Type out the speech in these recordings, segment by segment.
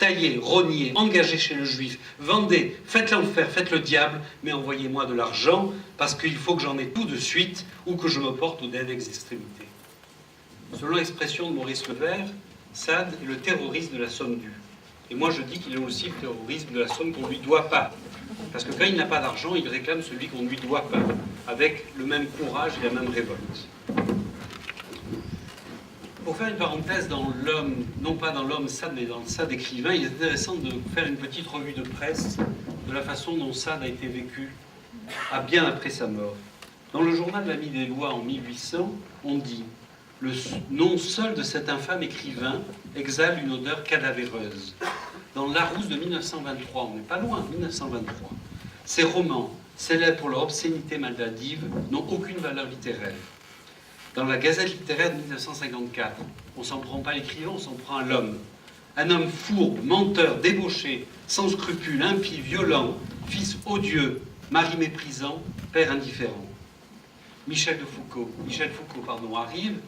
taillez, rognez, engagez chez le juif, vendez, faites l'enfer, faites le diable, mais envoyez-moi de l'argent, parce qu'il faut que j'en ai tout de suite, ou que je me porte aux dernières extrémités. Selon l'expression de Maurice Levert, Sade est le terroriste de la somme due. Et moi je dis qu'il est aussi le terroriste de la somme qu'on ne lui doit pas. Parce que quand il n'a pas d'argent, il réclame celui qu'on ne lui doit pas, avec le même courage et la même révolte. Pour faire une parenthèse dans l'homme, non pas dans l'homme Sade, mais dans le Sade écrivain, il est intéressant de faire une petite revue de presse de la façon dont Sade a été vécu bien après sa mort. Dans le journal de l'Ami des Lois en 1800, on dit « Le nom seul de cet infâme écrivain exhale une odeur cadavéreuse ». Dans Larousse de 1923, on n'est pas loin, 1923, ces romans, célèbres pour leur obscénité maladive, n'ont aucune valeur littéraire. Dans la Gazette littéraire de 1954, on ne s'en prend pas à l'écrivain, on s'en prend à l'homme. Un homme fourbe, menteur, débauché, sans scrupules, impie, violent, fils odieux, mari méprisant, père indifférent. Michel Foucault arrive,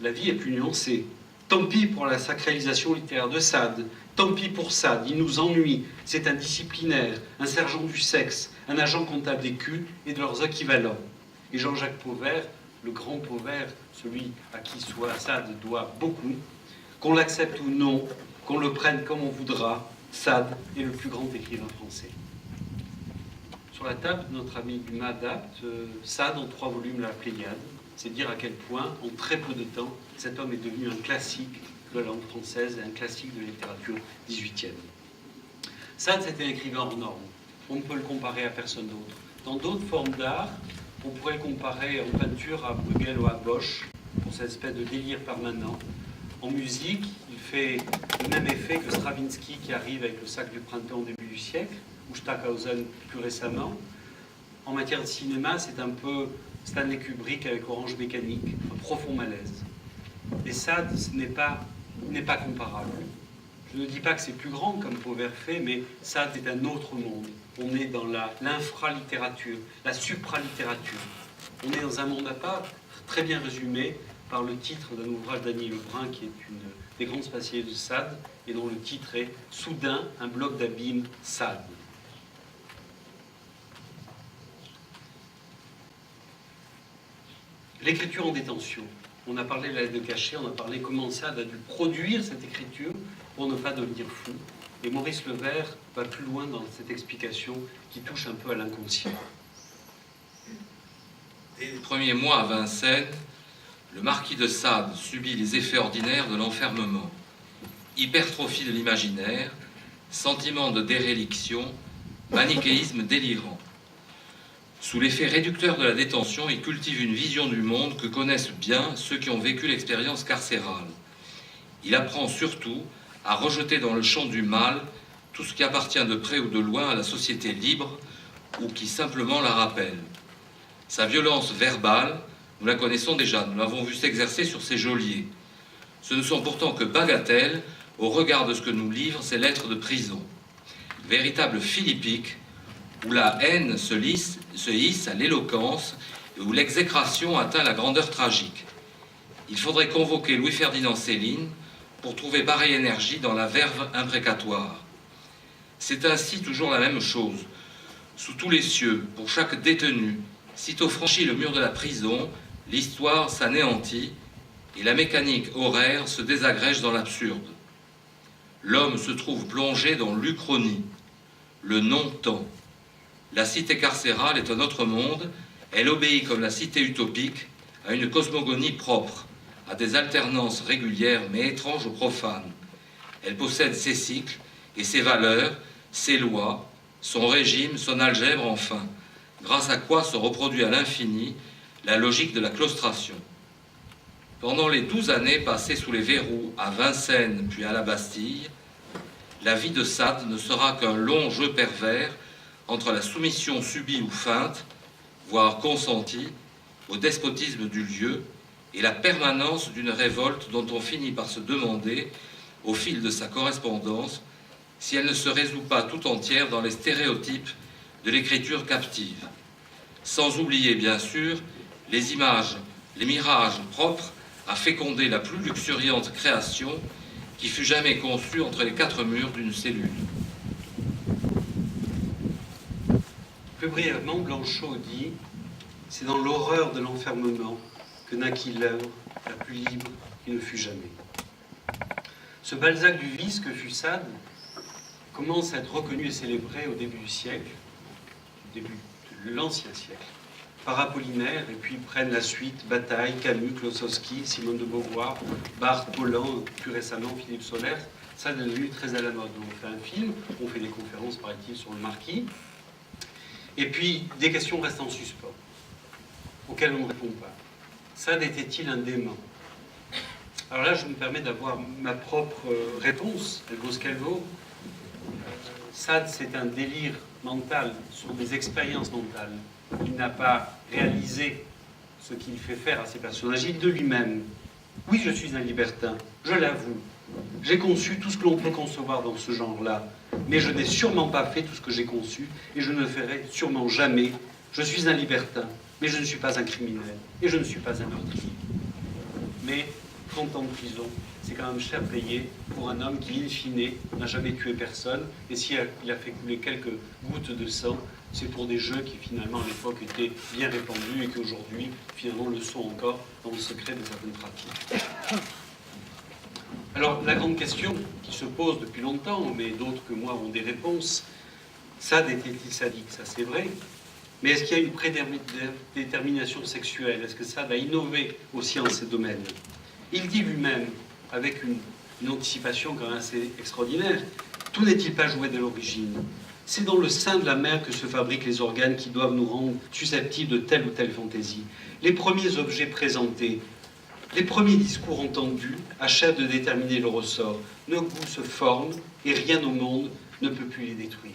la vie est plus nuancée. Tant pis pour la sacralisation littéraire de Sade, tant pis pour Sade, il nous ennuie, c'est un disciplinaire, un sergent du sexe, un agent comptable des cultes et de leurs équivalents. Et Jean-Jacques Pauvert, le grand Pauvert, celui à qui Sade doit beaucoup, qu'on l'accepte ou non, qu'on le prenne comme on voudra, Sade est le plus grand écrivain français. Sur la table, notre ami Dumas adapte Sade en 3 volumes, La Pléiade. C'est dire à quel point, en très peu de temps, cet homme est devenu un classique de la langue française et un classique de la littérature 18e. Sade, c'était un écrivain hors norme. On ne peut le comparer à personne d'autre. Dans d'autres formes d'art, on pourrait le comparer en peinture à Bruegel ou à Bosch, pour cette espèce de délire permanent. En musique, il fait le même effet que Stravinsky qui arrive avec le Sacre du printemps au début du siècle, ou Stockhausen plus récemment. En matière de cinéma, c'est un peu Stanley Kubrick avec Orange Mécanique, un profond malaise. Et Sade, ce n'est pas comparable. Je ne dis pas que c'est plus grand comme Pauvert fait, mais Sade est un autre monde. On est dans l'infralittérature, la supralittérature. On est dans un monde à part, très bien résumé par le titre d'un ouvrage d'Annie Lebrun, qui est une des grandes spécialistes de Sade, et dont le titre est « Soudain, un bloc d'abîme, Sade ». L'écriture en détention. On a parlé de la lettre de cachet, on a parlé comment Sade a dû produire cette écriture pour ne pas devenir fou. Et Maurice Levert va plus loin dans cette explication qui touche un peu à l'inconscient. Dès les premiers mois à Vincennes, le marquis de Sade subit les effets ordinaires de l'enfermement. Hypertrophie de l'imaginaire, sentiment de déréliction, manichéisme délirant. Sous l'effet réducteur de la détention, il cultive une vision du monde que connaissent bien ceux qui ont vécu l'expérience carcérale. Il apprend surtout à rejeter dans le champ du mal tout ce qui appartient de près ou de loin à la société libre ou qui simplement la rappelle. Sa violence verbale, nous la connaissons déjà, nous l'avons vu s'exercer sur ses geôliers. Ce ne sont pourtant que bagatelles au regard de ce que nous livrent ces lettres de prison. Véritable philippique, où la haine se hisse à l'éloquence et où l'exécration atteint la grandeur tragique. Il faudrait convoquer Louis-Ferdinand Céline pour trouver pareille énergie dans la verve imprécatoire. C'est ainsi toujours la même chose. Sous tous les cieux, pour chaque détenu, sitôt franchi le mur de la prison, l'histoire s'anéantit et la mécanique horaire se désagrège dans l'absurde. L'homme se trouve plongé dans l'uchronie, le non-temps. La cité carcérale est un autre monde, elle obéit comme la cité utopique à une cosmogonie propre, à des alternances régulières mais étranges aux profanes. Elle possède ses cycles et ses valeurs, ses lois, son régime, son algèbre enfin, grâce à quoi se reproduit à l'infini la logique de la claustration. Pendant les 12 années passées sous les verrous à Vincennes puis à la Bastille, la vie de Sade ne sera qu'un long jeu pervers entre la soumission subie ou feinte, voire consentie, au despotisme du lieu et la permanence d'une révolte dont on finit par se demander, au fil de sa correspondance, si elle ne se résout pas tout entière dans les stéréotypes de l'écriture captive. Sans oublier, bien sûr, les images, les mirages propres à féconder la plus luxuriante création qui fut jamais conçu entre les quatre murs d'une cellule. Plus brièvement, Blanchot dit « C'est dans l'horreur de l'enfermement que naquit l'œuvre la plus libre qui ne fut jamais. » Ce Balzac du vice que fut Sade commence à être reconnu et célébré au début du siècle, au début de l'ancien siècle, par Apollinaire, et puis prennent la suite Bataille, Camus, Klossowski, Simone de Beauvoir, Barthes, Pollan, plus récemment Philippe Sollers. Sade est devenu très à la mode. On fait un film, on fait des conférences, paraît-il, sur le Marquis, et puis des questions restent en suspens, auxquelles on ne répond pas. Sade était-il un dément? Alors là, je me permets d'avoir ma propre réponse, elle vaut ce qu'elle vaut. Sade, c'est un délire mental sur des expériences mentales. Il n'a pas réalisé ce qu'il fait faire à ses personnages. Il dit de lui-même, oui, je suis un libertin, je l'avoue. J'ai conçu tout ce que l'on peut concevoir dans ce genre-là, mais je n'ai sûrement pas fait tout ce que j'ai conçu, et je ne le ferai sûrement jamais. Je suis un libertin, mais je ne suis pas un criminel, et je ne suis pas un meurtrier. Mais 30 ans de prison, c'est quand même cher payé pour un homme qui, in fine, n'a jamais tué personne, et si il a fait couler quelques gouttes de sang, c'est pour des jeux qui, finalement, à l'époque, étaient bien répandus, et qui, aujourd'hui, finalement, le sont encore dans le secret de certaines pratiques. Alors, la grande question qui se pose depuis longtemps, mais d'autres que moi ont des réponses, Sade était-il sadique? Ça, c'est vrai. Mais est-ce qu'il y a une prédétermination sexuelle? Est-ce que Sade a innové aussi en ces domaines? Il dit lui-même, avec une anticipation quand même assez extraordinaire, tout n'est-il pas joué dès l'origine? C'est dans le sein de la mère que se fabriquent les organes qui doivent nous rendre susceptibles de telle ou telle fantaisie. Les premiers objets présentés, les premiers discours entendus achèvent de déterminer le ressort. Nos goûts se forment et rien au monde ne peut plus les détruire.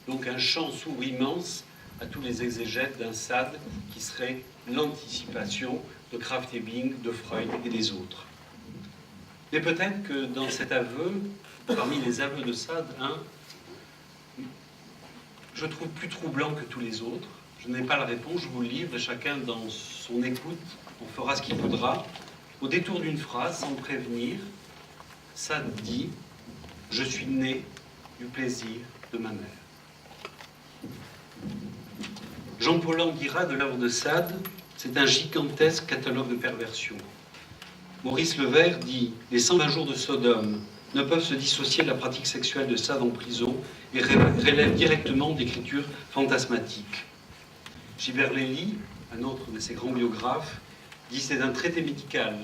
Donc un champ s'ouvre immense à tous les exégètes d'un Sade qui serait l'anticipation de Krafft-Ebing, de Freud et des autres. Mais peut-être que dans cet aveu, parmi les aveux de Sade, je trouve plus troublant que tous les autres. Je n'ai pas la réponse, je vous le livre, et chacun dans son écoute on fera ce qu'il voudra. Au détour d'une phrase, sans prévenir, Sade dit « Je suis né du plaisir de ma mère ». Jean-Paul dira de l'œuvre de Sade, c'est un gigantesque catalogue de perversions. Maurice Levert dit « Les 120 jours de Sodome ne peuvent se dissocier de la pratique sexuelle de Sade en prison et relèvent directement d'écritures fantasmatiques. » Gilbert Lely, un autre de ses grands biographes, dit c'est un traité médical,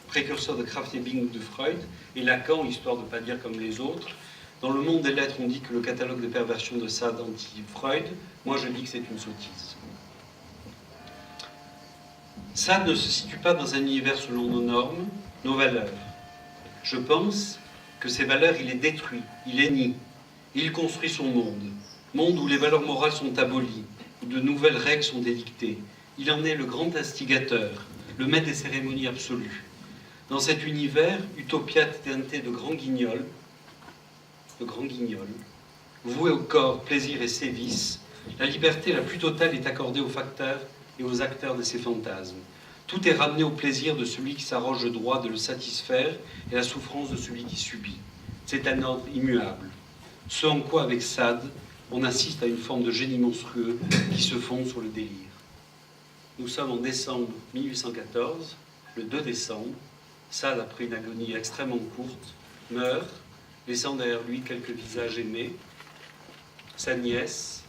précurseur de Krafft-Ebing ou de Freud, et Lacan, histoire de ne pas dire comme les autres. Dans le monde des lettres, on dit que le catalogue de perversion de Sade anti-Freud, moi je dis que c'est une sottise. Sade ne se situe pas dans un univers selon nos normes, nos valeurs. Je pense que ces valeurs, il les détruit, il les nie. Il construit son monde où les valeurs morales sont abolies, où de nouvelles règles sont édictées. Il en est le grand instigateur, le maître des cérémonies absolues. Dans cet univers, Utopia teinté de grands guignols, voué au corps, plaisir et sévices, la liberté la plus totale est accordée aux facteurs et aux acteurs de ces fantasmes. Tout est ramené au plaisir de celui qui s'arroge le droit de le satisfaire et à la souffrance de celui qui subit. C'est un ordre immuable. Ce en quoi, avec Sade, on assiste à une forme de génie monstrueux qui se fonde sur le délire. Nous sommes en décembre 1814, le 2 décembre, Sade, après une agonie extrêmement courte, meurt, laissant derrière lui quelques visages aimés, sa nièce,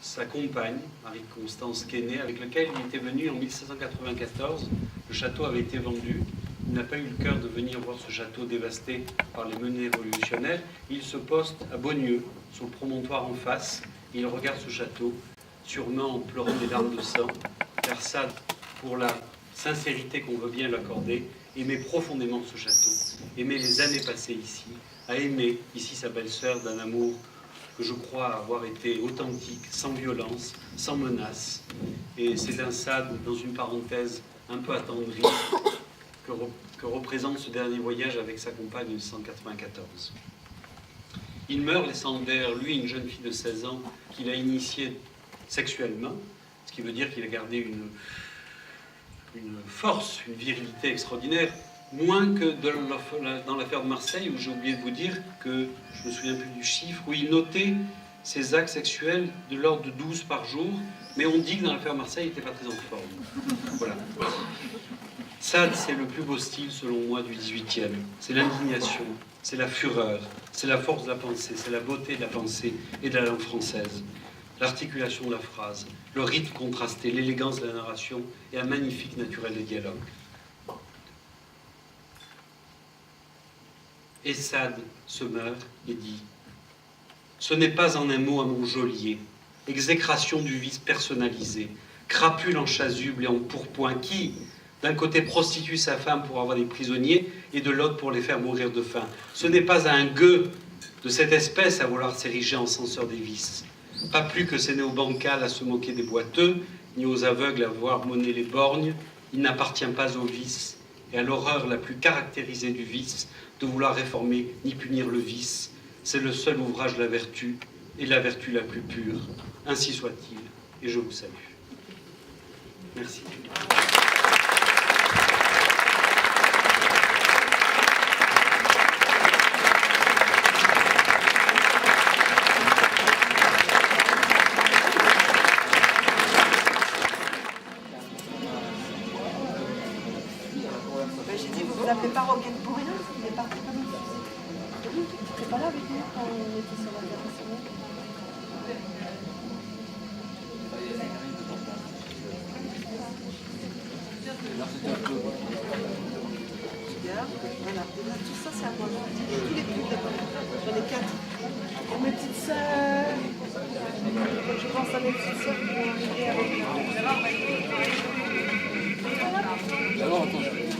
sa compagne, Marie-Constance Quesnay, avec laquelle il était venu en 1794. Le château avait été vendu. Il n'a pas eu le cœur de venir voir ce château dévasté par les menées révolutionnaires. Il se poste à Beaunieu, sur le promontoire en face, et il regarde ce château, sûrement en pleurant des larmes de sang, car Sade, pour la sincérité qu'on veut bien l'accorder, aimait profondément ce château, aimait les années passées ici, a aimé ici sa belle-sœur d'un amour que je crois avoir été authentique, sans violence, sans menace. Et c'est un Sade, dans une parenthèse un peu attendrie, que représente ce dernier voyage avec sa compagne de 1994. Il meurt laissant derrière lui une jeune fille de 16 ans qu'il a initiée sexuellement, ce qui veut dire qu'il a gardé une force, une virilité extraordinaire. Moins que dans l'affaire de Marseille, où j'ai oublié de vous dire que, je me souviens plus du chiffre, où il notait ces actes sexuels de l'ordre de 12 par jour, mais on dit que dans l'affaire de Marseille, il n'était pas très en forme. Voilà. Sade, c'est le plus beau style, selon moi, du XVIIIe. C'est l'indignation, c'est la fureur, c'est la force de la pensée, c'est la beauté de la pensée et de la langue française. L'articulation de la phrase, le rythme contrasté, l'élégance de la narration et un magnifique naturel des dialogues. Et Sade se meurt et dit « Ce n'est pas en un mot à mon geôlier, exécration du vice personnalisé, crapule en chasuble et en pourpoint qui, d'un côté prostitue sa femme pour avoir des prisonniers et de l'autre pour les faire mourir de faim. Ce n'est pas à un gueux de cette espèce à vouloir s'ériger en censeur des vices. Pas plus que c'est né au bancal à se moquer des boiteux, ni aux aveugles à voir monnaie les borgnes, il n'appartient pas au vice et à l'horreur la plus caractérisée du vice de vouloir réformer ni punir le vice. C'est le seul ouvrage de la vertu et la vertu la plus pure. Ainsi soit-il, et je vous salue. Merci. J'ai dit, vous vous appelez pas Roquette pour rien, il est parti comme ça. Il n'était pas là avec nous quand on était sur la terrasse. Voilà, tout ça c'est à moi. Tous les trucs d'abord. J'en ai 4. Pour mes petites sœurs. Je pense à mes petites sœurs qui vont arriver avec moi. Alors, attends. Je connais.